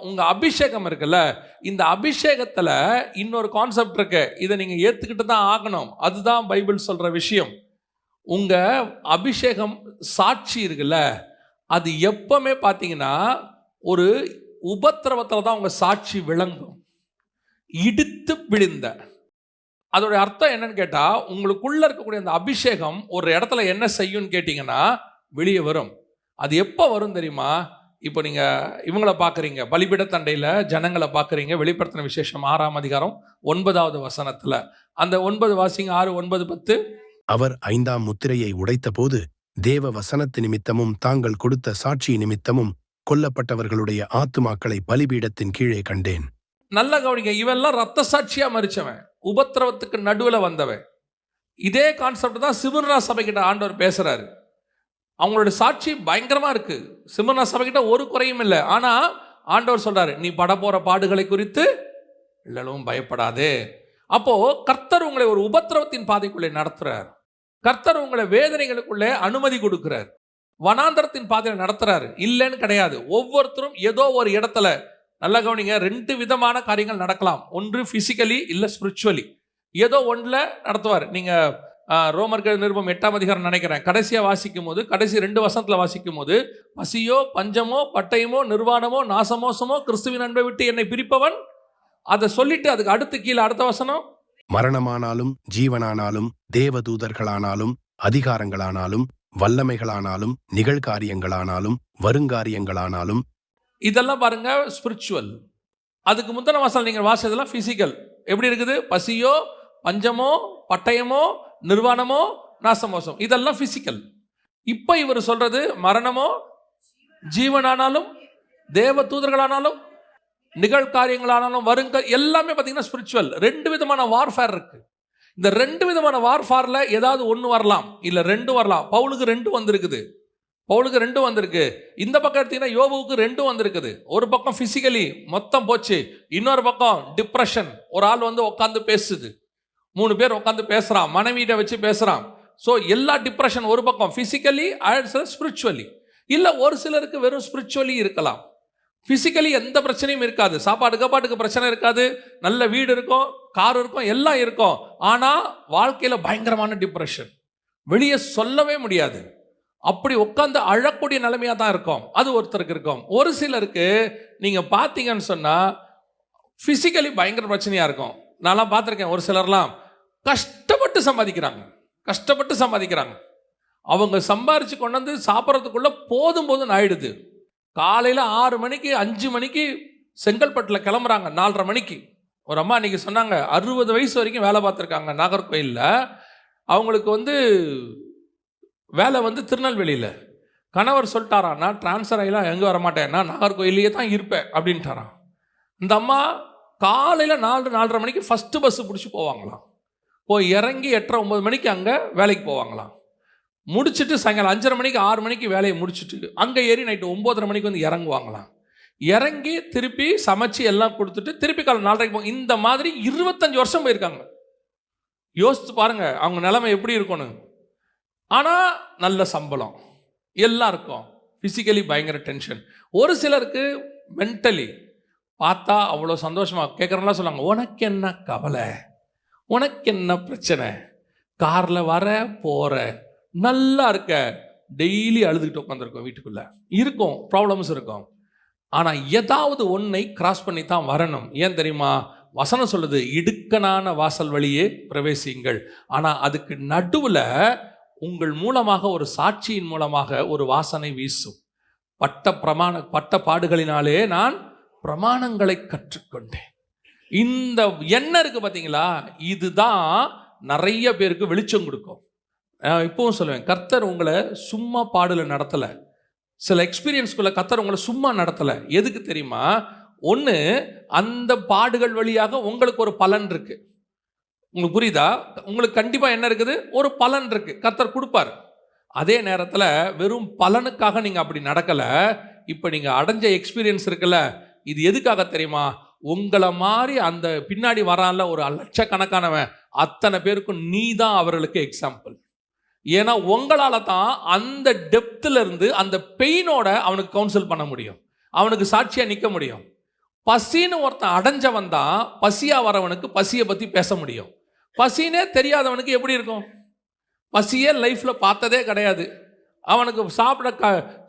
உங்க அபிஷேகம் இருக்குல்ல, இந்த அபிஷேகத்துல இன்னொரு கான்செப்ட் இருக்கு. இதை நீங்க ஏத்துக்கிட்டு தான் ஆகணும். அதுதான் பைபிள் சொல்ற விஷயம். உங்க அபிஷேகம் சாட்சி இருக்குல்ல, அது எப்பவுமே பார்த்தீங்கன்னா ஒரு உபத்திரவத்தில் தான் உங்க சாட்சி விளங்கும். இடித்து விழுந்த அதோட அர்த்தம் என்னன்னு கேட்டா, உங்களுக்குள்ள இருக்கக்கூடிய அந்த அபிஷேகம் ஒரு இடத்துல என்ன செய்யும்னு கேட்டீங்கன்னா வெளியே வரும். அது எப்போ வரும் தெரியுமா? இப்போ நீங்க இவங்களை பார்க்குறீங்க, பலிபீட தண்டையில் ஜனங்களை பார்க்குறீங்க. வெளிப்படுத்தின விசேஷம் 6ஆம் அதிகாரம் 9வது வசனத்துல அந்த 9 வாசிங்க, 6, 9, 10. அவர் 5ஆம் முத்திரையை உடைத்த போது தேவ வசனத்து நிமித்தமும் தாங்கள் கொடுத்த சாட்சி நிமித்தமும் கொல்லப்பட்டவர்களுடைய ஆத்துமாக்களை பலிபீடத்தின் கீழே கண்டேன். நல்ல கவனிங்க, இவெல்லாம் ரத்த சாட்சியா மரிச்சவன், உபத்திரவத்துக்கு நடுவில் வந்தவன். இதே கான்செப்ட் தான் சிமுர்னா சபைக்கிட்ட ஆண்டவர் பேசுறாரு. அவங்களோட சாட்சி பயங்கரமா இருக்கு. சிமுர்னா சபைக்கிட்ட ஒரு குறையும் இல்லை. ஆனா ஆண்டவர் சொல்றாரு, நீ பட போற பாடுகளை குறித்து எல்லளவும் பயப்படாதே. அப்போ கர்த்தர் உங்களை ஒரு உபத்திரவத்தின் பாதைக்குள்ளே நடத்துறார். கர்த்தர் உங்களை வேதனைகளுக்குள்ளே அனுமதி கொடுக்கிறார். வனாந்தரத்தின் பாதையில் நடத்துறாரு, இல்லைன்னு கிடையாது. ஒவ்வொருத்தரும் ஏதோ ஒரு இடத்துல, நல்ல கவனிங்க, 2 விதமான காரியங்கள் நடக்கலாம். ஒன்று பிசிக்கலி, இல்ல ஸ்பிரிச்சுவலி. ஏதோ ஒன்றில் நடத்துவார். நீங்க ரோமர்கள் நிருபம் 8ஆம் அதிகாரம் நினைக்கிறேன், கடைசியா வாசிக்கும் போது, கடைசி 2 வசனத்துல வாசிக்கும் போது, பசியோ பஞ்சமோ பட்டயமோ நிர்வாணமோ நாசமோசமோ கிறிஸ்துவின் அன்பை விட்டு என்னை பிரிப்பவன், அதை சொல்லிட்டு அதுக்கு அடுத்து கீழே அடுத்த வசனம், மரணமானாலும் ஜீவனானாலும் தேவதூதர்களானாலும் அதிகாரங்களானாலும் வல்லமைகளானாலும் நிகழ்காரியங்களானாலும் வருங்காரியங்களானாலும். இதெல்லாம் பாருங்க ஸ்பிரிச்சுவல். அதுக்கு முந்தின வசனம் நீங்க வாசிச்சதெல்லாம் பிசிக்கல். எப்படி இருக்குது? பசியோ பஞ்சமோ பட்டயமோ நிர்வாணமோ நாசமோசம், இதெல்லாம் பிசிக்கல். இப்ப இவர் சொல்றது மரணமோ ஜீவனானாலும் தேவ தூதர்களானாலும் நிகழ்காரியங்களானாலும் வருங்க, எல்லாமே பார்த்தீங்கன்னா ஸ்பிரிச்சுவல். 2 விதமான வார்ஃபேர் இருக்கு. இந்த 2 விதமான வார்ஃபேர்ல ஏதாவது ஒன்று வரலாம், இல்லை 2 வரலாம். பவுலுக்கு 2 வந்திருக்குது. பவுலுக்கு 2 வந்திருக்கு. இந்த பக்கம் எடுத்தீங்கன்னா யோபுவுக்கு 2 வந்திருக்குது. ஒரு பக்கம் பிசிக்கலி மொத்தம் போச்சு, இன்னொரு பக்கம் டிப்ரெஷன். ஒரு ஆள் வந்து உட்காந்து பேசுது, 3 பேர் உட்காந்து பேசுறான், மனைவியிட வச்சு பேசுறான். ஸோ எல்லா டிப்ரெஷன் ஒரு பக்கம் பிசிக்கலி, ஸ்பிரிச்சுவலி. இல்லை ஒரு சிலருக்கு வெறும் ஸ்பிரிச்சுவலி இருக்கலாம். பிசிக்கலி எந்த பிரச்சனையும் இருக்காது, சாப்பாட்டுக்கு பிரச்சனை இருக்காது, நல்ல வீடு இருக்கும், கார் இருக்கும், எல்லாம் இருக்கும். ஆனா வாழ்க்கையில பயங்கரமான டிப்ரெஷன், வெளியே சொல்லவே முடியாது. அப்படி உட்காந்து அழக்கூடிய நிலைமையா தான் இருக்கும். அது ஒருத்தருக்கு இருக்கும். ஒரு சிலருக்கு நீங்க பார்த்தீங்கன்னு சொன்னா பிசிக்கலி பயங்கர பிரச்சனையா இருக்கும். நான்லாம் பார்த்துருக்கேன். ஒரு சிலர்லாம் கஷ்டப்பட்டு சம்பாதிக்கிறாங்க. அவங்க சம்பாரிச்சு கொண்டு வந்து சாப்பிட்றதுக்குள்ள போதும் ஆயிடுது. காலையில் 6 மணிக்கு 5 மணிக்கு செங்கல்பட்டில் கிளம்புறாங்க, 4:30 மணிக்கு. ஒரு அம்மா அன்றைக்கி சொன்னாங்க, 60 வயசு வரைக்கும் வேலை பார்த்துருக்காங்க நாகர்கோயிலில். அவங்களுக்கு வந்து வேலை வந்து திருநெல்வேலியில். கணவர் சொல்லிட்டாரான், நான் டிரான்ஸ்ஃபர் ஆகிலாம் எங்கே வரமாட்டேன், நான் நாகர்கோயிலேயே தான் இருப்பேன் அப்படின்ட்டாரான். இந்த அம்மா காலையில் 4:30 மணிக்கு ஃபஸ்ட்டு பஸ்ஸு பிடிச்சி போவாங்களாம். போய் இறங்கி 8:30 9 மணிக்கு அங்கே வேலைக்கு போவாங்களாம். முடிச்சுட்டு சாயங்காலம் 5:30 மணிக்கு 6 மணிக்கு வேலையை முடிச்சுட்டு அங்கே ஏறி நைட்டு 9:30 மணிக்கு வந்து இறங்குவாங்களாம். இறங்கி திருப்பி சமைச்சு எல்லாம் கொடுத்துட்டு திருப்பி காலை 4:30 போங்க. இந்த மாதிரி 25 வருஷம் போயிருக்காங்க. யோசித்து பாருங்க அவங்க நிலைமை எப்படி இருக்கணும். ஆனால் நல்ல சம்பளம், எல்லாம் இருக்கும். ஃபிசிக்கலி பயங்கர டென்ஷன். ஒரு சிலருக்கு மென்டலி பார்த்தா அவ்வளோ சந்தோஷமாக கேட்குறவங்களாம் சொல்லுவாங்க, உனக்கு என்ன கவலை, உனக்கு என்ன பிரச்சனை, காரில் வர போகிற நல்லா இருக்க, டெய்லி அழுதுகிட்டு உட்காந்துருக்கோம், வீட்டுக்குள்ளே இருக்கும், ப்ராப்ளம்ஸ் இருக்கும். ஆனால் ஏதாவது ஒன்றை கிராஸ் பண்ணி தான் வரணும். ஏன் தெரியுமா? வசனம் சொல்லுது, இடுக்கனான வாசல் வழியே பிரவேசியுங்கள். ஆனால் அதுக்கு நடுவில் உங்கள் மூலமாக ஒரு சாட்சியின் மூலமாக ஒரு வாசனை வீசும். பட்ட பாடுகளினாலே நான் பிரமாணங்களை கற்றுக்கொண்டேன். இந்த எண்ணம் இருக்கு பார்த்தீங்களா, இதுதான் நிறைய பேருக்கு வெளிச்சம் கொடுக்கும். இப்பவும் சொல்லுவேன், கர்த்தர் உங்களை சும்மா பாடல நடத்தலை. சில எக்ஸ்பீரியன்ஸ்குள்ள கர்த்தர் உங்களை சும்மா நடத்தலை. எதுக்கு தெரியுமா? ஒன்று, அந்த பாடுகள் வழியாக உங்களுக்கு ஒரு பலன் இருக்கு. உங்களுக்கு புரியுதா? உங்களுக்கு கண்டிப்பாக என்ன இருக்குது? ஒரு பலன் இருக்கு, கர்த்தர் கொடுப்பார். அதே நேரத்தில் வெறும் பலனுக்காக நீங்கள் அப்படி நடக்கலை. இப்போ நீங்கள் அடைஞ்ச எக்ஸ்பீரியன்ஸ் இருக்குல்ல, இது எதுக்காக தெரியுமா? உங்களை மாதிரி அந்த பின்னாடி வரான்ல ஒரு லட்சக்கணக்கானவன், அத்தனை பேருக்கும் நீ தான் அவர்களுக்கு எக்ஸாம்பிள். ஏன்னா உங்களால் தான் அந்த டெப்த்தில் இருந்து அந்த பெயினோட அவனுக்கு கவுன்சில் பண்ண முடியும். அவனுக்கு சாட்சியா நிற்க முடியும். பசின்னு ஒருத்தன் அடைஞ்சவன் தான் பசியா வரவனுக்கு பசியை பற்றி பேச முடியும். பசினே தெரியாதவனுக்கு எப்படி இருக்கும்? பசியே லைஃப்பில் பார்த்ததே கிடையாது. அவனுக்கு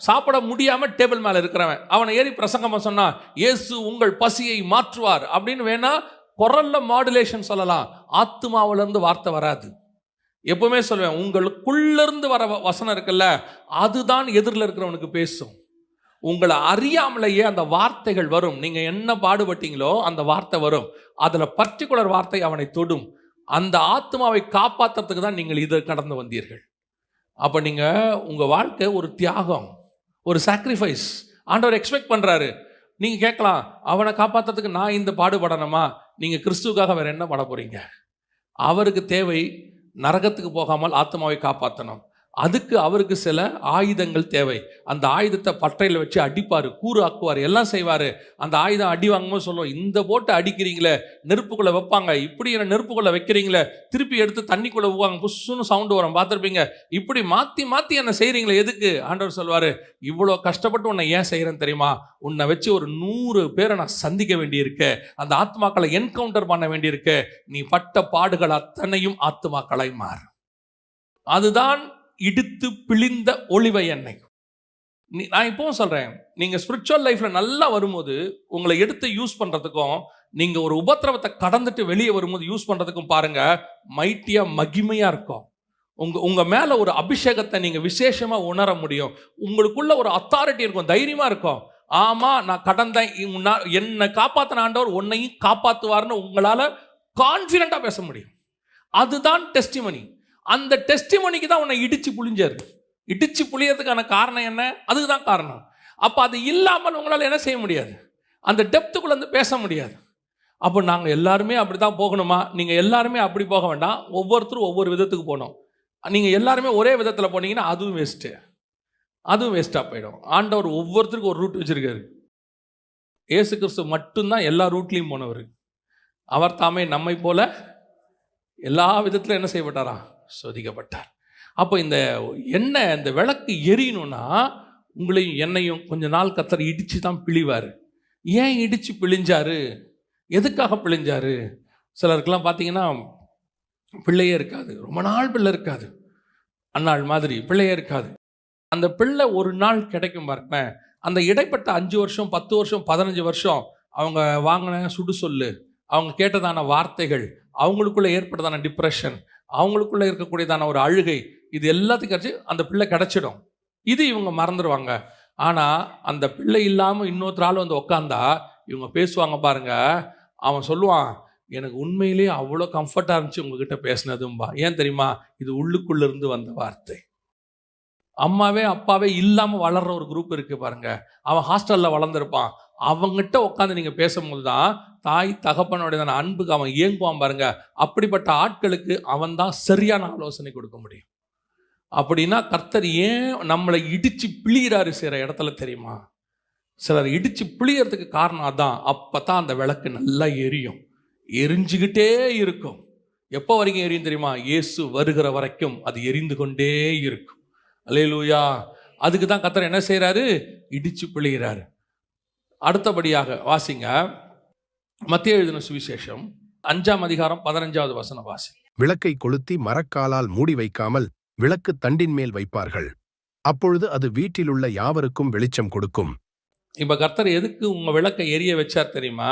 சாப்பிட முடியாமல் டேபிள் மேலே இருக்கிறவன் அவனை ஏறி பிரசங்கமாக சொன்னா, இயேசு உங்கள் பசியை மாற்றுவார் அப்படின்னு வேணா குரல்ல மாடுலேஷன் சொல்லலாம். ஆத்துமாவிலிருந்து வார்த்தை வராது. எப்பவுமே சொல்லுவேன், உங்களுக்குள்ளிருந்து வர வசனம் இருக்குல்ல, அதுதான் எதிரில் இருக்கிறவனுக்கு பேசும். உங்களை அறியாமலேயே அந்த வார்த்தைகள் வரும். நீங்கள் என்ன பாடுபட்டீங்களோ அந்த வார்த்தை வரும். அதில் பர்டிகுலர் வார்த்தை அவனை தொடும். அந்த ஆத்மாவை காப்பாற்றுறதுக்கு தான் நீங்கள் இதை கடந்து வந்தீர்கள். அப்போ நீங்கள் உங்கள் வாழ்க்கை ஒரு தியாகம், ஒரு சாக்ரிஃபைஸ் ஆண்டவர் எக்ஸ்பெக்ட் பண்ணுறாரு. நீங்கள் கேட்கலாம், அவனை காப்பாற்றுறதுக்கு நான் இந்த பாடுபடணுமா? நீங்கள் கிறிஸ்துவுக்காக வேறு என்ன பண்ண போகிறீங்க? அவருக்கு தேவை நரகத்துக்கு போகாமல் ஆத்மாவை காப்பாற்றணும். அதுக்கு அவருக்கு சில ஆயுதங்கள் தேவை. அந்த ஆயுதத்தை பட்டையில் வச்சு அடிப்பார், கூறு ஆக்குவார், எல்லாம் செய்வார். அந்த ஆயுதம் அடி வாங்கும்போது சொல்லுவோம், இந்த போட்டு அடிக்கிறீங்களே, நெருப்புக்குள்ளே வைப்பாங்க, இப்படி என்ன நெருப்புக்குள்ளே வைக்கிறீங்களே, திருப்பி எடுத்து தண்ணிக்குள்ளே ஊவாங்க, புஷ்ஷுன்னு சவுண்டு வரும், பார்த்துருப்பீங்க. இப்படி மாற்றி மாற்றி என்ன செய்கிறீங்களே, எதுக்கு? ஆண்டவர் சொல்வார், இவ்வளோ கஷ்டப்பட்டு உன்னை ஏன் செய்கிறேன்னு தெரியுமா? உன்னை வச்சு ஒரு 100 பேரை நான் சந்திக்க வேண்டியிருக்கு, அந்த ஆத்மாக்களை என்கவுண்டர் பண்ண வேண்டியிருக்கு. நீ பட்ட பாடுகள் அத்தனையும் ஆத்மாக்களை மாறு. அதுதான் இடித்து பிழிந்த ஒளிவை எண்ணெய். நான் இப்பவும் சொல்கிறேன், நீங்கள் ஸ்பிரிச்சுவல் லைஃப்பில் நல்லா வரும்போது உங்களை எடுத்து யூஸ் பண்ணுறதுக்கும், நீங்கள் ஒரு உபத்திரவத்தை கடந்துட்டு வெளியே வரும்போது யூஸ் பண்ணுறதுக்கும் பாருங்கள், மைட்டியாக மகிமையாக இருக்கும். உங்கள் மேலே ஒரு அபிஷேகத்தை நீங்கள் விசேஷமாக உணர முடியும். உங்களுக்குள்ள ஒரு அத்தாரிட்டி இருக்கும், தைரியமாக இருக்கும். ஆமாம், நான் கடந்தேன், என்னை காப்பாற்றின ஆண்டவர் உன்னையும் காப்பாற்றுவார்னு உங்களால் கான்ஃபிடென்ட்டாக பேச முடியும். அதுதான் டெஸ்டிமனி. அந்த டெஸ்டிமோனிக்கு தான் உன்னை இடிச்சு புளிஞ்சாரு. இடிச்சு புளியறதுக்கான காரணம் என்ன? அதுக்கு தான் காரணம். அப்போ அது இல்லாமல் உங்களால் என்ன செய்ய முடியாது? அந்த டெப்த்துக்குள்ள வந்து பேச முடியாது. அப்போ நாங்கள் எல்லாருமே அப்படி தான் போகணுமா? நீங்கள் எல்லாருமே அப்படி போக வேண்டாம். ஒவ்வொருத்தரும் ஒவ்வொரு விதத்துக்கு போகணும். நீங்கள் எல்லாருமே ஒரே விதத்தில் போனீங்கன்னா அதுவும் வேஸ்ட்டாக போயிடும். ஆண்டவர் ஒவ்வொருத்தருக்கும் ஒரு ரூட் வச்சிருக்காரு. இயேசு கிறிஸ்து மட்டும்தான் எல்லா ரூட்லேயும் போனவர். அவர் தாமே நம்மை போல எல்லா விதத்திலும் என்ன செய்யப்பட்டாரா? சோதிக்கப்பட்டார். அப்போ இந்த எண்ணெய், இந்த விளக்கு எரியணும்னா உங்களையும் என்னையும் கொஞ்ச நாள் கர்த்தர் இடித்து தான் பிழிவார். ஏன் இடித்து பிழிஞ்சாரு? எதுக்காக பிழிஞ்சாரு? சிலருக்கெல்லாம் பார்த்தீங்கன்னா பிள்ளையே இருக்காது, ரொம்ப நாள் பிள்ளை இருக்காது, அந்நாள் மாதிரி பிள்ளையே இருக்காது. அந்த பிள்ளை ஒரு நாள் கிடைக்கும் பாருங்க. அந்த இடைப்பட்ட 5 வருஷம் 10 வருஷம் 15 வருஷம் அவங்க வாங்கின சுடு சொல்லு, அவங்க கேட்டதான வார்த்தைகள், அவங்களுக்குள்ள ஏற்பட்டதான டிப்ரெஷன், அவங்களுக்குள்ள இருக்கக்கூடியதான ஒரு அழுகை, இது எல்லாத்துக்கும் கழிச்சு அந்த பிள்ளை கிடைச்சிடும். இது இவங்க மறந்துடுவாங்க. ஆனால் அந்த பிள்ளை இல்லாமல் இன்னொருத்தர் ஆள் வந்து உக்காந்தா இவங்க பேசுவாங்க பாருங்க. அவன் சொல்லுவான், எனக்கு உண்மையிலேயே அவ்வளோ கம்ஃபர்ட்டாக இருந்துச்சு உங்ககிட்ட பேசினதும்பா. ஏன் தெரியுமா? இது உள்ளுக்குள்ளேருந்து வந்த வார்த்தை. அம்மாவே அப்பாவே இல்லாமல் வளர்கிற ஒரு குரூப் இருக்குது பாருங்க. அவன் ஹாஸ்டலில் வளர்ந்துருப்பான். அவங்ககிட்ட உட்காந்து நீங்கள் பேசும்போது தான் தாய் தகப்பனுடைய அன்புக்கு அவன் இயங்குவான் பாருங்க. அப்படிப்பட்ட ஆட்களுக்கு அவன் தான் சரியான ஆலோசனை கொடுக்க முடியும். அப்படின்னா கர்த்தர் ஏன் நம்மளை இடித்து பிழிகிறாரு சில இடத்துல தெரியுமா? சிலர் இடித்து பிழியறதுக்கு காரணம் அதான். அப்போ தான் அந்த விளக்கு நல்லா எரியும், எரிஞ்சுக்கிட்டே இருக்கும். எப்போ வரைக்கும் எரியும் தெரியுமா? இயேசு வருகிற வரைக்கும் அது எரிந்து கொண்டே இருக்கும். அல்லேலூயா. அதுக்கு தான் கர்த்தர் என்ன செய்கிறாரு? இடித்து பிழிகிறாரு. அடுத்தபடியாக வாசிங்க, மத்தேயு எழுதின சுவிசேஷம் 5ஆம் அதிகாரம் 15வது வசனம் வாசி. விளக்கை கொளுத்தி மரக்காலால் மூடி வைக்காமல் விளக்கு தண்டின் மேல் வைப்பார்கள், அப்பொழுது அது வீட்டிலுள்ள யாவருக்கும் வெளிச்சம் கொடுக்கும். இப்போ கர்த்தர் எதுக்கு உங்கள் விளக்கை எரிய வச்சார் தெரியுமா?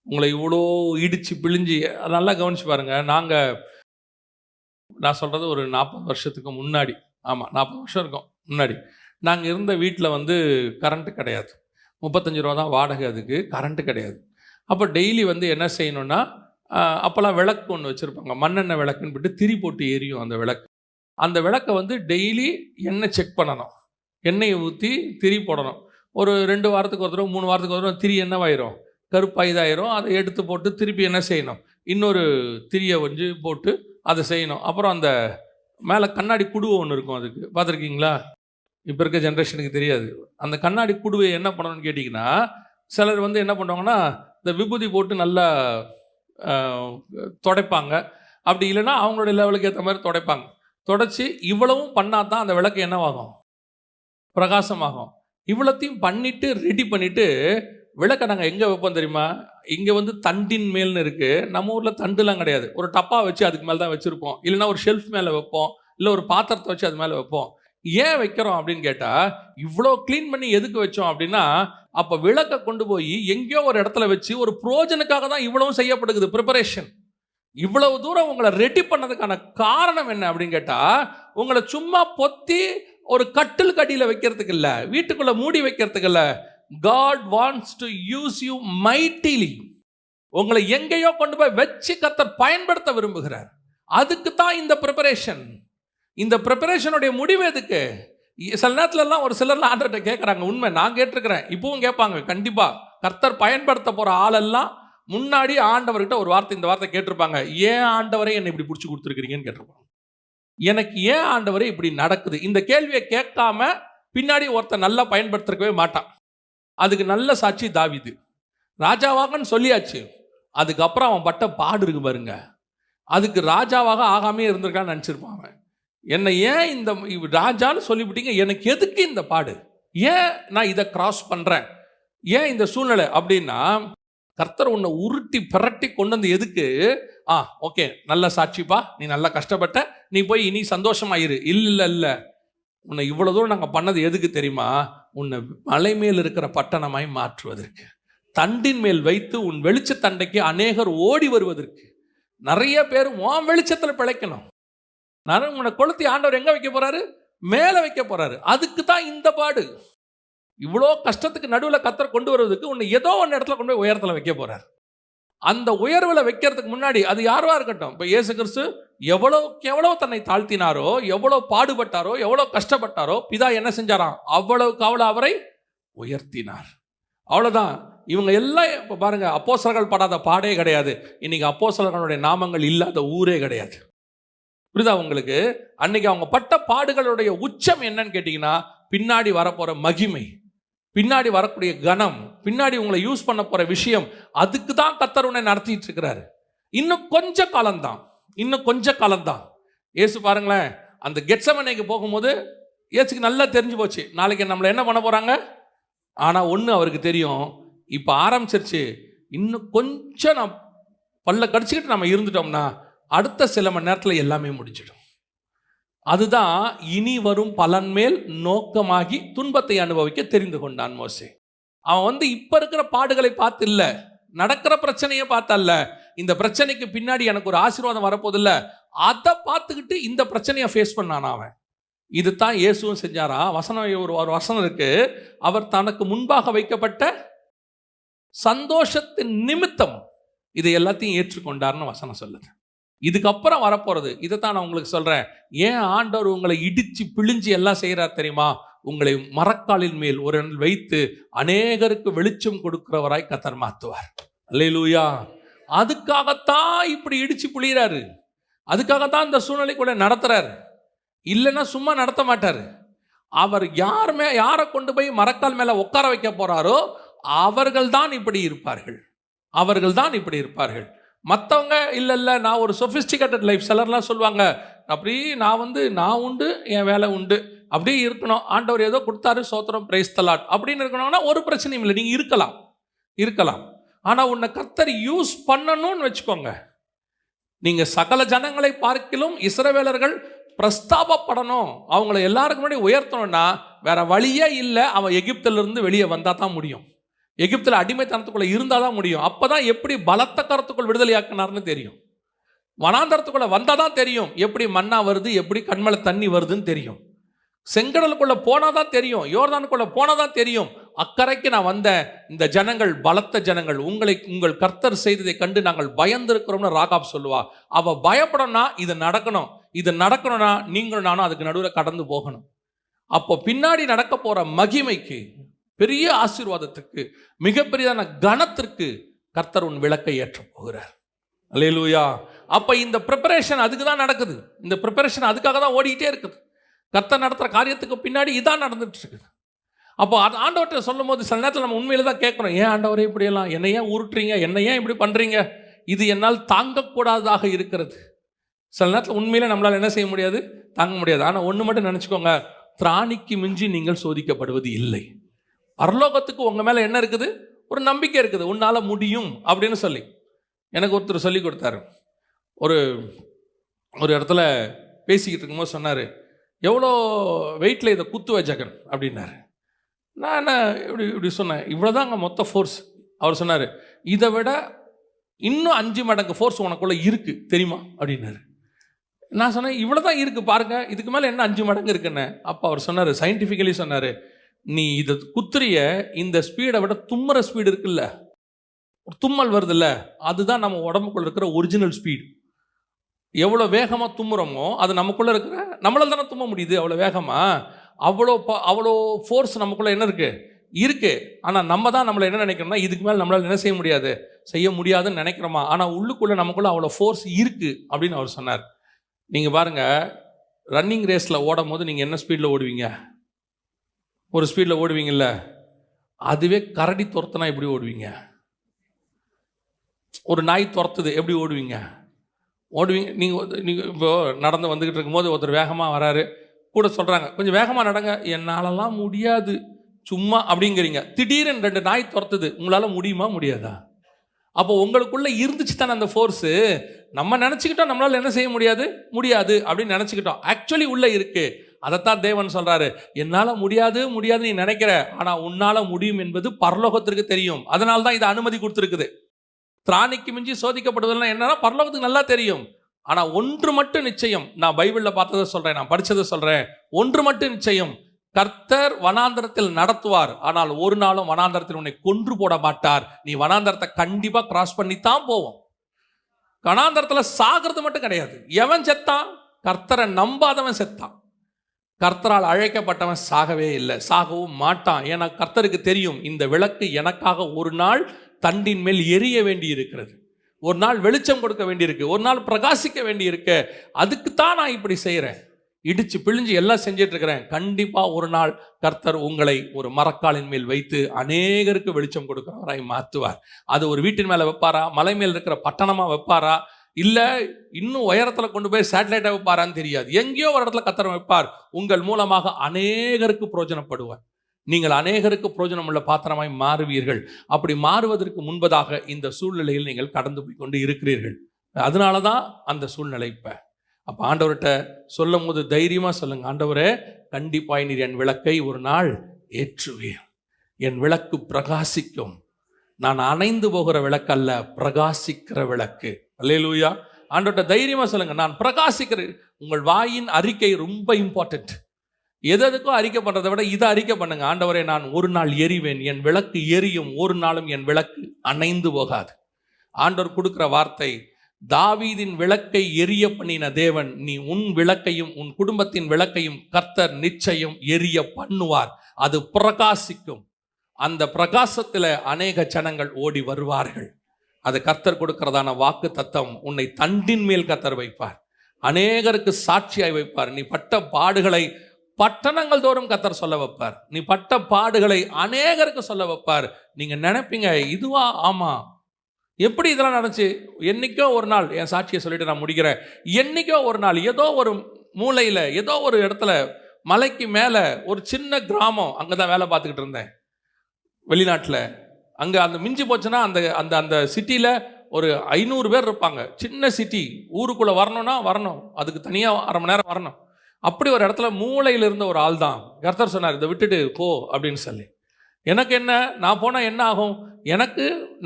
உங்களை இவ்வளோ இடிச்சு பிழிஞ்சு, நல்லா கவனிச்சு பாருங்க. நான் சொல்கிறது ஒரு 40 வருஷத்துக்கு முன்னாடி, ஆமாம் 40 வருஷம் இருக்கும் முன்னாடி, நாங்கள் இருந்த வீட்டில் வந்து கரண்ட்டு கிடையாது. 35 ரூபா தான் வாடகை, அதுக்கு கரண்ட்டு கிடையாது. அப்போ டெய்லி வந்து என்ன செய்யணும்னா, அப்போல்லாம் விளக்கு ஒன்று வச்சுருப்பாங்க, மண்ணெண்ணெய் விளக்குன்னு போட்டு திரி போட்டு எரியும் அந்த விளக்கு. அந்த விளக்கை வந்து டெய்லி எண்ணெய் செக் பண்ணணும், எண்ணெயை ஊற்றி திரி போடணும். ஒரு 2 வாரத்துக்கு ஒரு தடவை 3 வாரத்துக்கு ஒரு தடவை திரி என்னவாயிரும், கருப்பாக இதாயிரும். அதை எடுத்து போட்டு திருப்பி என்ன செய்யணும், இன்னொரு திரியை வந்து போட்டு அதை செய்யணும். அப்புறம் அந்த மேலே கண்ணாடி குடுவை ஒன்று இருக்கும், அதுக்கு பார்த்துருக்கீங்களா? இப்போ இருக்க ஜென்ரேஷனுக்கு தெரியாது. அந்த கண்ணாடி குடுவை என்ன பண்ணணும்னு கேட்டிங்கன்னா, சிலர் வந்து என்ன பண்ணுவாங்கன்னா இந்த விபூதி போட்டு நல்லா துடைப்பாங்க. அப்படி இல்லைன்னா அவங்களுடைய லெவலுக்கு ஏற்ற மாதிரி துடைப்பாங்க. தொடச்சி இவ்வளவும் பண்ணால் தான் அந்த விளக்கு என்னவாகும், பிரகாசமாகும். இவ்வளோத்தையும் பண்ணிட்டு ரெடி பண்ணிட்டு விளக்க நாங்கள் எங்கே வைப்போம் தெரியுமா? இங்கே வந்து தண்டின் மேல்னு இருக்குது. நம்ம ஊரில் தண்டுலாம் கிடையாது. ஒரு டப்பா வச்சு அதுக்கு மேலே தான் வச்சுருப்போம். இல்லைன்னா ஒரு ஷெல்ஃப் மேலே வைப்போம், இல்லை ஒரு பாத்திரத்தை வச்சு அது மேலே வைப்போம். ஏன் வைக்கிறோம் அப்படின்னு கேட்டால், இவ்வளோ க்ளீன் பண்ணி எதுக்கு வச்சோம் அப்படின்னா, அப்போ விளக்கை கொண்டு போய் எங்கேயோ ஒரு இடத்துல வச்சு ஒரு புரோஜனுக்காக தான் இவ்வளவும் செய்யப்படுகிறது ப்ரிப்பரேஷன். இவ்வளவு தூரம் உங்களை ரெடி பண்ணதுக்கான காரணம் என்ன அப்படின்னு கேட்டால், உங்களை சும்மா பொத்தி ஒரு கட்டில் கடியில் வைக்கிறதுக்கு இல்லை, வீட்டுக்குள்ளே மூடி வைக்கிறதுக்கு இல்லை. God wants to use you mightily. உங்களை எங்கேயோ கொண்டு போய் வச்சு கர்த்தர் பயன்படுத்த விரும்புகிறார். அதுக்கு தான் இந்த ப்ரிப்பரேஷன். இந்த ப்ரிப்பரேஷனுடைய முடிவு எதுக்கு? சில நேரத்துலலாம் ஒரு சிலர்லாம் ஆண்டவர்கிட்ட கேட்குறாங்க. உண்மை, நான் கேட்டிருக்கிறேன், இப்பவும் கேட்பாங்க. கண்டிப்பாக கர்த்தர் பயன்படுத்த போகிற ஆளெல்லாம் முன்னாடி ஆண்டவர்கிட்ட ஒரு வார்த்தை, இந்த வார்த்தை கேட்டிருப்பாங்க. ஏன் ஆண்டவரை என்னை இப்படி பிடிச்சி கொடுத்துருக்கிறீங்கன்னு கேட்டிருப்பாங்க. எனக்கு ஏன் ஆண்டவரே இப்படி நடக்குது? இந்த கேள்வியை கேட்காம பின்னாடி ஒருத்தர் நல்லா பயன்படுத்திருக்கவே மாட்டான். அதுக்கு நல்ல சாட்சி தாவீது. ராஜாவாகன்னு சொல்லியாச்சு, அதுக்கப்புறம் அவன் பட்ட பாடு இருக்கு பாருங்க. அதுக்கு ராஜாவாக ஆகாமே இருந்திருக்கான்னு நினச்சிருப்பான் அவன். என்னை ஏன் இந்த ராஜான்னு சொல்லிவிட்டீங்க, எனக்கு எதுக்கு இந்த பாடு, ஏன் நான் இதை கிராஸ் பண்ணுறேன், ஏன் இந்த சூழ்நிலை அப்படின்னா, கர்த்தர் உன்னை உருட்டி பிரட்டி கொண்டு வந்து எதுக்கு? ஓகே, நல்ல சாட்சிப்பா, நீ நல்லா கஷ்டப்பட்ட, நீ போய் இனி சந்தோஷமாயிரு. இல்லை, உன்னை இவ்வளோ தூரம் நாங்கள் பண்ணது எதுக்கு தெரியுமா? உன்னை மலை மேல் இருக்கிற பட்டணமாய் மாற்றுவதற்கு, தண்டின் மேல் வைத்து உன் வெளிச்சத்தண்டைக்கு அநேகர் ஓடி வருவதற்கு. நிறைய பேர் உன் வெளிச்சத்தில் பிழைக்கணும். நான் உன்னை கொளுத்தி ஆண்டவர் எங்கே வைக்க போறாரு? மேலே வைக்க போறாரு. அதுக்கு தான் இந்த பாடு. இவ்வளோ கஷ்டத்துக்கு நடுவில் கர்த்தர் கொண்டு வருவதற்கு உன்னை ஏதோ ஒன்று இடத்துல கொண்டு போய் உயரத்தில் வைக்க போறார். அந்த உயர்வில் வைக்கிறதுக்கு முன்னாடி அது யாரா இருக்கட்டும், இப்போ இயேசு கிறிஸ்து எவ்வளோ தன்னை தாழ்த்தினாரோ, எவ்வளோ பாடுபட்டாரோ, எவ்வளோ கஷ்டப்பட்டாரோ, பிதா என்ன செஞ்சாராம்? அவ்வளவுக்கு அவ்வளோ அவரை உயர்த்தினார். அவ்வளோதான். இவங்க எல்லாம் இப்போ பாருங்க, அப்போஸ்தலர்கள் படாத பாடே கிடையாது. இன்னைக்கு அப்போஸ்தலர்களுடைய நாமங்கள் இல்லாத ஊரே கிடையாது. புரியுதா உங்களுக்கு? அன்னைக்கு அவங்க பட்ட பாடுகளுடைய உச்சம் என்னன்னு கேட்டிங்கன்னா, பின்னாடி வரப்போகிற மகிமை, பின்னாடி வரக்கூடிய கனம், பின்னாடி உங்களை யூஸ் பண்ண போகிற விஷயம், அதுக்கு தான் கர்த்தர் உன்னை நடத்திட்டு இருக்கிறாரு. இன்னும் கொஞ்ச காலம்தான். இயேசு பாருங்களேன், அந்த கெத்செமனேக்கு போகும்போது இயேசுக்கு நல்லா தெரிஞ்சு போச்சு, நாளைக்கு நம்மளை என்ன பண்ண போகிறாங்க. ஆனால் ஒன்று அவருக்கு தெரியும், இப்போ ஆரம்பிச்சிருச்சு, இன்னும் கொஞ்சம் நான் பல்ல கடிச்சிக்கிட்டு நம்ம இருந்துட்டோம்னா அடுத்த சில மணி நேரத்தில் எல்லாமே முடிஞ்சிடும். அதுதான் இனி வரும் பலன் மேல் நோக்கமாகி துன்பத்தை அனுபவிக்க தெரிந்து கொண்டான் மோசே. அவன் இப்போ இருக்கிற பாடுகளை பார்த்து இல்லை, நடக்கிற பிரச்சனையை பார்த்தல்ல, இந்த பிரச்சனைக்கு பின்னாடி எனக்கு ஒரு ஆசீர்வாதம் வரப்போதில்லை, அதை பார்த்துக்கிட்டு இந்த பிரச்சனையை ஃபேஸ் பண்ணான் அவன். இது தான் இயேசுவும் செஞ்சாரா? ஒரு வசனம் இருக்கு, அவர் தனக்கு முன்பாக வைக்கப்பட்ட சந்தோஷத்தின் நிமித்தம் இதை எல்லாத்தையும் ஏற்றுக்கொண்டார்னு வசனம் சொல்லுது. இதுக்கப்புறம் வரப்போறது இதைத்தான் நான் உங்களுக்கு சொல்றேன். ஏன் ஆண்டவர் உங்களை இடிச்சு பிழிஞ்சு எல்லாம் செய்யறார் தெரியுமா? உங்களை மரக்காலின் மேல் ஒரு வைத்து அநேகருக்கு வெளிச்சம் கொடுக்கிறவராய் கர்த்தர் மாத்துவார். அல்லேலூயா. அதுக்காகத்தான் இப்படி இடிச்சு பிழிறாரு, அதுக்காகத்தான் இந்த சூழ்நிலை கூட நடத்துறாரு. இல்லைன்னா சும்மா நடத்த மாட்டாரு. அவர் யாரை கொண்டு போய் மரக்கால் மேல உட்கார வைக்க போறாரோ அவர்கள் தான் இப்படி இருப்பார்கள். மற்றவங்க இல்லை நான் ஒரு சொஃபிஸ்டிகேட்டட் லைஃப், சிலர்லாம் சொல்லுவாங்க, அப்படி நான் உண்டு, என் வேலை உண்டு, அப்படியே இருக்கணும், ஆண்டவர் ஏதோ கொடுத்தாரு, சோத்திரம், பிரைஸ் தி லார்ட் அப்படின்னு இருக்கணும்னா ஒரு பிரச்சனையும் இல்லை, நீங்கள் இருக்கலாம். ஆனால் உன்னை கர்த்தர் யூஸ் பண்ணணும்னு வச்சுக்கோங்க. நீங்கள் சகல ஜனங்களை பார்க்கிலும் இஸ்ரவேலர்கள் பிரஸ்தாபப்படணும், அவங்கள எல்லாருக்கும் முன்னாடி உயர்த்தணும்னா வேற வழியே இல்லை. அவன் எகிப்திலிருந்து வெளியே வந்தால் தான் முடியும், எகிப்தில் அடிமைத்தனத்துக்குள்ள இருந்தால் தான் முடியும். அப்போ தான் எப்படி பலத்த கரத்துக்குள் விடுதலையாக்கினார்னு தெரியும். வனாந்தரத்துக்குள்ள வந்தால் தான் தெரியும் எப்படி மண்ணா வருது, எப்படி கண்மலை தண்ணி வருதுன்னு தெரியும். செங்கடலுக்குள்ள போனாதான் தெரியும், யோர்தானுக்குள்ள போனாதான் தெரியும், அக்கறைக்கு நான் வந்தேன், இந்த ஜனங்கள் பலத்த ஜனங்கள், உங்கள் கர்த்தர் செய்ததை கண்டு நாங்கள் பயந்திருக்கிறோம்னு ராகாப் சொல்லுவா. அவ பயப்படணும்னா இது நடக்கணும்னா நீங்களும் நானும் அதுக்கு நடுவில் கடந்து போகணும். அப்போ பின்னாடி நடக்க போற மகிமைக்கு, பெரிய ஆசீர்வாதத்துக்கு, மிகப்பெரியதான கனத்திற்கு கர்த்தர் உன் விளக்கை ஏற்ற போகிறார். அல்லேலூயா. அப்ப இந்த ப்ரிப்பரேஷன் அதுக்கு தான் நடக்குது. இந்த ப்ரிப்பரேஷன் அதுக்காக தான் ஓடிக்கிட்டே இருக்குது. கர்த்தர் நடத்துகிற காரியத்துக்கு பின்னாடி இதான் நடந்துட்டு இருக்குது. அப்போ அது ஆண்டவர்கிட்ட சொல்லும் போது சில நேரத்தில் நம்ம உண்மையில தான் கேட்கணும், ஏன் ஆண்டவரே இப்படியெல்லாம் என்னை ஏன் உருட்டுறீங்க, என்னை ஏன் இப்படி பண்ணுறீங்க, இது என்னால் தாங்கக்கூடாததாக இருக்கிறது. சில நேரத்தில் உண்மையில நம்மளால் என்ன செய்ய முடியாது, தாங்க முடியாது. ஆனால் ஒன்று மட்டும் நினச்சிக்கோங்க, திராணிக்கு மிஞ்சி நீங்கள் சோதிக்கப்படுவது இல்லை. பரலோகத்துக்கு உங்கள் மேலே என்ன இருக்குது? ஒரு நம்பிக்கை இருக்குது, உன்னால் முடியும் அப்படின்னு சொல்லி. எனக்கு ஒருத்தர் சொல்லி கொடுத்தாரு. ஒரு ஒரு இடத்துல பேசிக்கிட்டு இருக்கும்போது சொன்னார், எவ்வளோ வெயிட்டில் இதை குத்துவ ஜெகன் அப்படின்னாரு. நான் என்ன இப்படி சொன்னேன், இவ்வளோதாங்க மொத்த ஃபோர்ஸ். அவர் சொன்னார், இதை விட இன்னும் 5 மடங்கு ஃபோர்ஸ் உனக்குள்ளே இருக்குது தெரியுமா அப்படின்னாரு. நான் சொன்னேன், இவ்வளோ தான் இருக்குது பாருங்க, இதுக்கு மேலே என்ன 5 மடங்கு இருக்குன்னு. அப்போ அவர் சொன்னார், சயின்டிஃபிக்கலி சொன்னார், நீ இதை குத்துறிய இந்த ஸ்பீடை விட தும்முற ஸ்பீடு இருக்குல்ல, ஒரு தும்மல் வருதுல்ல, அதுதான் நம்ம உடம்புக்குள்ள இருக்கிற ஒரிஜினல் ஸ்பீடு. எவ்வளோ வேகமாக தும்முறோமோ அது நமக்குள்ளே இருக்கிற, நம்மளால் தானே தும்ம முடியுது அவ்வளோ வேகமாக. அவ்வளோ ஃபோர்ஸ் நமக்குள்ளே என்ன இருக்குது. ஆனால் நம்ம தான் நம்மளை என்ன நினைக்கிறோம்னா, இதுக்கு மேலே நம்மளால் என்ன செய்ய முடியாதுன்னு நினைக்கிறோமா. ஆனால் உள்ளுக்குள்ளே நமக்குள்ளே அவ்வளோ ஃபோர்ஸ் இருக்குது அப்படின்னு அவர் சொன்னார். நீங்கள் பாருங்கள், ரன்னிங் ரேஸில் ஓடும் போது நீங்கள் என்ன ஸ்பீடில் ஓடுவீங்க? ஒரு ஸ்பீடில் ஓடுவீங்கல்ல, அதுவே கரடி துரத்துனா எப்படி ஓடுவீங்க? ஒரு நாய் துரத்துது எப்படி ஓடுவீங்க? நீங்கள் இப்போ நடந்து வந்துக்கிட்டு இருக்கும்போது ஒருத்தர் வேகமாக வராரு, கூட சொல்கிறாங்க கொஞ்சம் வேகமாக நடங்க, என்னாலலாம் முடியாது சும்மா அப்படிங்கிறீங்க. திடீர்னு 2 நாய் துரத்துது, உங்களால் முடியுமா முடியாதா? அப்போ உங்களுக்குள்ளே இருந்துச்சு தானே அந்த ஃபோர்ஸு. நம்ம நினச்சிக்கிட்டோம் நம்மளால் என்ன செய்ய முடியாது அப்படின்னு நினச்சிக்கிட்டோம். ஆக்சுவலி உள்ளே இருக்குது. அதைத்தான் தேவன் சொல்கிறாரு, என்னால் முடியாது நீ நினைக்கிற, ஆனால் உன்னால் முடியும் என்பது பரலோகத்திற்கு தெரியும். அதனால தான் இதை அனுமதி கொடுத்துருக்குது. திராணிக்கு மிஞ்சி சோதிக்கப்படுவதெல்லாம் என்னன்னா பரலோகத்துக்கு நல்லா தெரியும். ஆனால் ஒன்று மட்டும் நிச்சயம், நான் பைபிளில் பார்த்ததை சொல்கிறேன், நான் படித்ததை சொல்கிறேன், ஒன்று மட்டும் நிச்சயம், கர்த்தர் வனாந்தரத்தில் நடத்துவார், ஆனால் ஒரு நாளும் வனாந்தரத்தில் உன்னை கொன்று போட மாட்டார். நீ வனாந்தரத்தை கண்டிப்பாக கிராஸ் பண்ணித்தான் போவோம். வனாந்தரத்தில் சாகிறது மட்டும் கிடையாது. எவன் செத்தான்? கர்த்தரை நம்பாதவன் செத்தான். கர்த்தரால் அழைக்கப்பட்டவன் சாகவே இல்லை, சாகவும் மாட்டான். ஏன்னா கர்த்தருக்கு தெரியும், இந்த விளக்கு எனக்காக ஒரு நாள் தண்டின் மேல் எரிய வேண்டி இருக்கிறது, ஒரு நாள் வெளிச்சம் கொடுக்க வேண்டியிருக்கு, ஒரு நாள் பிரகாசிக்க வேண்டியிருக்கு. அதுக்குத்தான் நான் இப்படி செய்கிறேன், இடிச்சு பிழிஞ்சு எல்லாம் செஞ்சிட்டு இருக்கிறேன். கண்டிப்பாக ஒரு நாள் கர்த்தர் உங்களை ஒரு மரக்காலின் மேல் வைத்து அநேகருக்கு வெளிச்சம் கொடுக்கிறவராய் மாற்றுவார். அது ஒரு வீட்டின் மேலே வைப்பாரா, மலை மேல் இருக்கிற பட்டணமாக வைப்பாரா, இல்லை இன்னும் உயரத்தில் கொண்டு போய் சேட்டலைட்டாக வைப்பாரான்னு தெரியாது. எங்கேயோ ஒரு இடத்துல கர்த்தர் வைப்பார். உங்கள் மூலமாக அநேகருக்கு பிரயோஜனப்படுவார். நீங்கள் அநேகருக்கு பிரயோஜனம் உள்ள பாத்திரமாய் மாறுவீர்கள். அப்படி மாறுவதற்கு முன்பதாக இந்த சூழ்நிலையில் நீங்கள் கடந்து போய் கொண்டு இருக்கிறீர்கள். அதனால தான் அந்த சூழ்நிலை. அப்போ ஆண்டவர்கிட்ட சொல்லும் போது தைரியமாக சொல்லுங்க, ஆண்டவரே கண்டிப்பாய் நீர் என் விளக்கை ஒரு நாள் ஏற்றுவேன், என் விளக்கு பிரகாசிக்கும். நான் அணைந்து போகிற விளக்கு அல்ல, பிரகாசிக்கிற விளக்கு. அல்லேலூயா. ஆண்டவர்கிட்ட தைரியமாக சொல்லுங்க, நான் பிரகாசிக்கிறேன். உங்கள் வாயின் அறிக்கை ரொம்ப இம்பார்ட்டன்ட். எதுக்கும் அறிக்கை பண்ணுறதை விட இதை அறிக்கை பண்ணுங்க. ஆண்டவரே நான் ஒரு நாள் எரிவேன், என் விளக்கு எரியும், ஒரு நாளும் என் விளக்கு அணைந்து போகாது. ஆண்டவர் கொடுக்குற வார்த்தை, தாவீதின் விளக்கை எரிய பண்ணின தேவன், நீ உன் விளக்கையும் உன் குடும்பத்தின் விளக்கையும் கர்த்தர் நிச்சயம் எரிய பண்ணுவார். அது பிரகாசிக்கும். அந்த பிரகாசத்தில் அநேக ஜனங்கள் ஓடி வருவார்கள். அது கர்த்தர் கொடுக்கிறதான வாக்கு தத்தம். உன்னை தண்டின் மேல் கர்த்தர் வைப்பார், அநேகருக்கு சாட்சியாய் வைப்பார். நீ பட்ட பாடுகளை பட்டணங்கள் தோறும் கர்த்தர் சொல்ல வைப்பார். நீ பட்ட பாடுகளை அநேகருக்கு சொல்ல வைப்பார். நீங்க நினைப்பீங்க, இதுவா? ஆமா, எப்படி இதெல்லாம் நடந்துச்சு? என்னைக்கோ ஒரு நாள், என் சாட்சியை சொல்லிட்டு நான் முடிக்கிறேன். என்னைக்கோ ஒரு நாள் ஏதோ ஒரு மூலையில், ஏதோ ஒரு இடத்துல, மலைக்கு மேலே ஒரு சின்ன கிராமம், அங்கே தான் வேலை பார்த்துக்கிட்டு இருந்தேன் வெளிநாட்டில். அங்கே அந்த மிஞ்சி போச்சுன்னா அந்த அந்த அந்த சிட்டியில் ஒரு 500 பேர் இருப்பாங்க. சின்ன சிட்டி, ஊருக்குள்ளே வரணும், அதுக்கு தனியாக 1/2 மணி நேரம் வரணும். அப்படி ஒரு இடத்துல மூளையில் இருந்த ஒரு ஆள் தான் கர்த்தர் சொன்னார், இதை விட்டுட்டு போ அப்படின்னு சொல்லி. எனக்கு என்ன, நான் போனால் என்ன ஆகும்?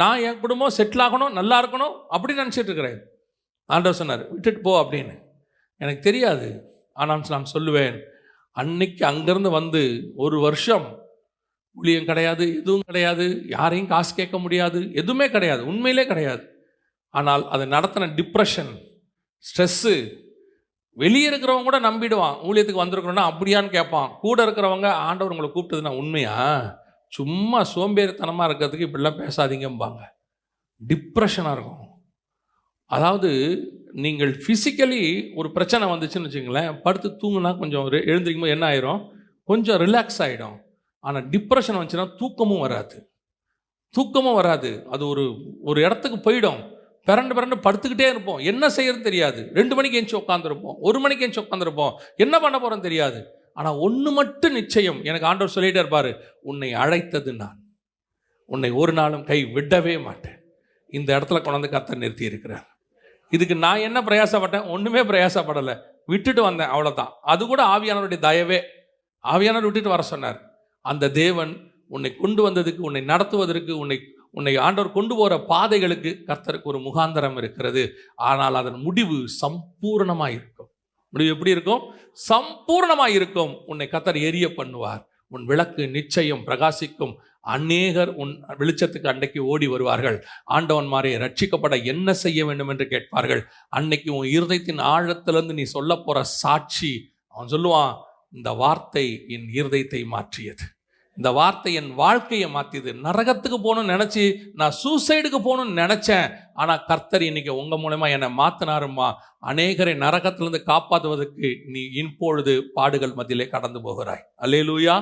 நான் என் குடும்பம் செட்டில் ஆகணும், நல்லா இருக்கணும் அப்படின்னு நினச்சிட்டு இருக்கிறேன். ஆண்டவர் சொன்னார், விட்டுட்டு போ அப்படின்னு. எனக்கு தெரியாது, ஆனால் நான் சொல்லுவேன், அன்னைக்கு அங்கேருந்து வந்து 1 வருஷம் ஊழியம் கிடையாது, எதுவும் கிடையாது, யாரையும் காசு கேட்க முடியாது, எதுவுமே கிடையாது, உண்மையிலே கிடையாது. ஆனால் அதை நடத்தின டிப்ரெஷன், ஸ்ட்ரெஸ்ஸு, வெளியே இருக்கிறவங்க கூட நம்பிடுவான், ஊழியத்துக்கு வந்திருக்கிறோன்னா அப்படியான்னு கேட்பான். கூட இருக்கிறவங்க, ஆண்டவர் உங்களை கூப்பிட்டதுன்னா உண்மையா, சும்மா சோம்பேறித்தனமாக இருக்கிறதுக்கு இப்படிலாம் பேசாதீங்கம்பாங்க. டிப்ரெஷனாக இருக்கும். அதாவது நீங்கள் ஃபிசிக்கலி ஒரு பிரச்சனை வந்துச்சுன்னு வச்சுங்களேன், படுத்து தூங்குனா கொஞ்சம் எழுந்திரிக்கும் போது என்ன ஆயிரும், கொஞ்சம் ரிலாக்ஸ் ஆகிடும். ஆனால் டிப்ரெஷன் வந்துச்சுன்னா தூக்கமும் வராது. அது ஒரு இடத்துக்கு போயிடும். பிறண்டு படுத்துக்கிட்டே இருப்போம், என்ன செய்யறதுன்னு தெரியாது. 2 மணிக்கு எந்திச்சு உட்காந்துருப்போம், 1 மணிக்கு எந்திச்சு உட்காந்துருப்போம், என்ன பண்ண போகிறோன்னு தெரியாது. ஆனால் ஒன்று மட்டும் நிச்சயம், எனக்கு ஆண்டவர் சொல்லிட்டே இருப்பார், உன்னை அழைத்தது நான், உன்னை ஒரு நாளும் கை விடவே மாட்டேன். இந்த இடத்துல கொண்டாந்து கர்த்தர் நிறுத்தி இருக்கிறார். இதுக்கு நான் என்ன பிரயாசப்பட்டேன்? ஒன்றுமே பிரயாசப்படலை, விட்டுட்டு வந்தேன், அவ்வளோதான். அது கூட ஆவியானவருடைய தயவே. ஆவியானவர் விட்டுட்டு வர சொன்னார். அந்த தேவன் உன்னை கொண்டு வந்ததுக்கு, உன்னை நடத்துவதற்கு, உன்னை ஆண்டவர் கொண்டு போகிற பாதைகளுக்கு கர்த்தருக்கு ஒரு முகாந்தரம் இருக்கிறது. ஆனால் அதன் முடிவு சம்பூர்ணமாக இருக்கும். முடிவு எப்படி இருக்கும்? சம்பூர்ணமாக இருக்கும். உன்னை கர்த்தர் எரிய பண்ணுவார். உன் விளக்கு நிச்சயம் பிரகாசிக்கும். அநேகர் உன் வெளிச்சத்துக்கு அன்னைக்கு ஓடி வருவார்கள். ஆண்டவன்மாரே, ரட்சிக்கப்பட என்ன செய்ய வேண்டும் என்று கேட்பார்கள். அன்னைக்கு உன் இருதயத்தின் ஆழத்திலிருந்து நீ சொல்ல போற சாட்சி, அவன் சொல்லுவான், இந்த வார்த்தை என் இருதயத்தை மாற்றியது, இந்த வார்த்தை என் வாழ்க்கையை மாற்றியது. நரகத்துக்கு போகணும்னு நினச்சி நான் சூசைடுக்கு போகணும்னு நினச்சேன், ஆனால் கர்த்தர் இன்னைக்கு உங்கள் மூலமா என்னை மாற்றினாருமா. அநேகரை நரகத்திலிருந்து காப்பாற்றுவதற்கு நீ இப்பொழுது பாடுகள் மத்தியிலே கடந்து போகிறாய். அல்லேலூயா.